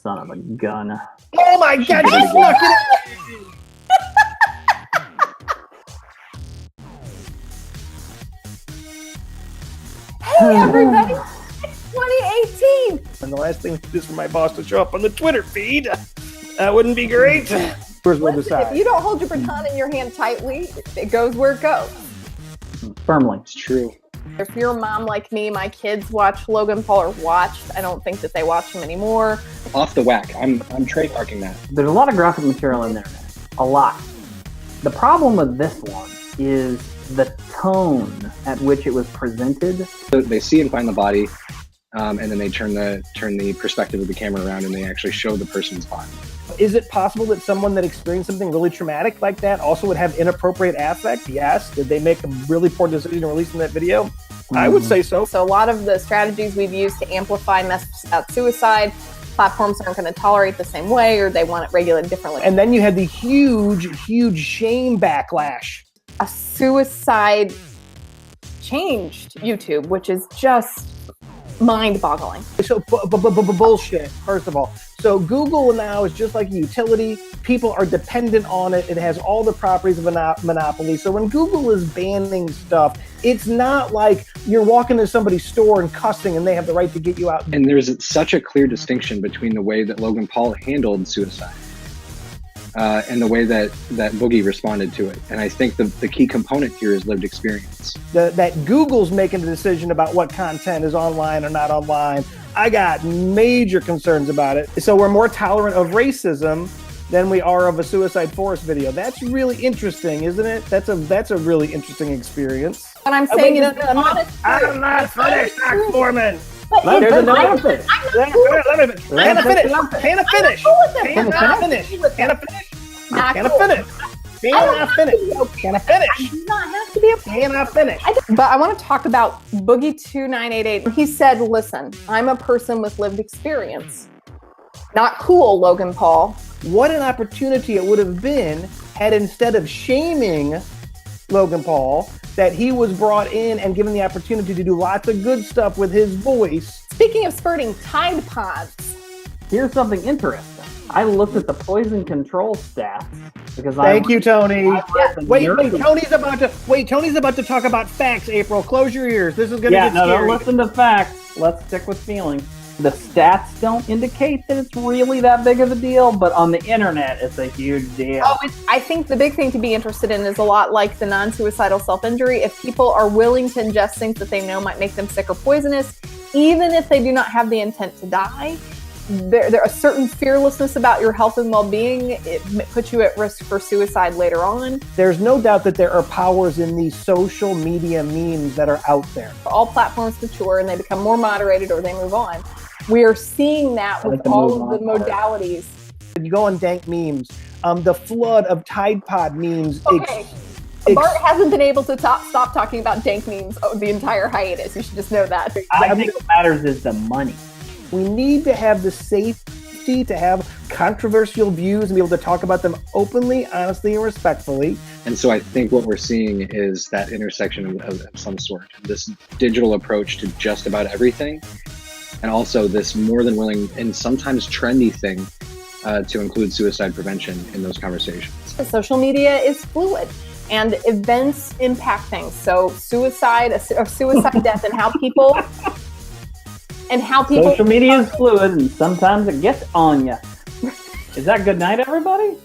Son of a gun. Oh my God, you snuck it in! Hey everybody, it's 2018! And the last thing is for my boss to show up on the Twitter feed. That wouldn't be great. We'll Listen, decide. if you don't hold your baton in your hand tightly, it goes where it goes. Firmly. It's true. If you're a mom like me, my kids watch Logan Paul or watched. I don't think that they watch him anymore. Off the whack. I'm trademarking that. There's a lot of graphic material in there. A lot. The problem with this one is the tone at which it was presented. So they see and find the body, and then they turn the perspective of the camera around and they actually show the person's body. Is it possible that someone that experienced something really traumatic like that also would have inappropriate affect? Yes. Did they make a really poor decision in releasing that video? I would say so. So a lot of the strategies we've used to amplify messages about suicide, platforms aren't going to tolerate the same way, or they want it regulated differently. And then you had the huge shame backlash. A suicide changed YouTube, which is just mind-boggling. So bullshit, first of all. So Google now is just like a utility. People are dependent on it. It has all the properties of a monopoly. So when Google is banning stuff, it's not like you're walking to somebody's store and cussing and they have the right to get you out. And there's such a clear distinction between the way that Logan Paul handled suicide and the way that Boogie responded to it. And I think the key component here is lived experience. That Google's making the decision about what content is online or not online. I got major concerns about it. So we're more tolerant of racism than we are of a suicide forest video. That's really interesting, isn't it? That's a really interesting experience. What I'm saying is, I'm not finished, Doc Foreman. There's another thing. Hannah, finish. Hannah, finish. Hannah, finish. Hannah, finish. Hannah, finish. Hannah, finish. Hannah, finish. does not have to be a Hannah, finish. But I want to talk about Boogie2988. He said, listen, I'm a person with lived experience. Not cool, Logan Paul. What an opportunity it would have been had, instead of shaming Logan Paul, that he was brought in and given the opportunity to do lots of good stuff with his voice. Speaking of spurting Tide Pods. Here's something interesting. I looked at the poison control stats because Thank you, Tony. Wait, nerdy. Tony's about to talk about facts, April. Close your ears. This is going to get don't scary. listen to facts. Let's stick with feelings. The stats don't indicate that it's really that big of a deal, but on the internet, it's a huge deal. Oh, I think the big thing to be interested in is a lot like the non-suicidal self-injury. If people are willing to ingest things that they know might make them sick or poisonous, even if they do not have the intent to die, there's a certain fearlessness about your health and well-being. It puts you at risk for suicide later on. There's no doubt that there are powers in these social media memes that are out there. All platforms mature and they become more moderated or they move on. We are seeing that with all of the modalities. You go on dank memes. The flood of Tide Pod memes. Okay. Bart hasn't been able to stop talking about dank memes the entire hiatus. You should just know that. I think what matters is the money. We need to have the safety to have controversial views and be able to talk about them openly, honestly, and respectfully. And so I think what we're seeing is that intersection of some sort, this digital approach to just about everything, and also this more than willing and sometimes trendy thing to include suicide prevention in those conversations. Social media is fluid and events impact things. So suicide death and how people... Social media is fluid and sometimes it gets on you. Is that good night, everybody?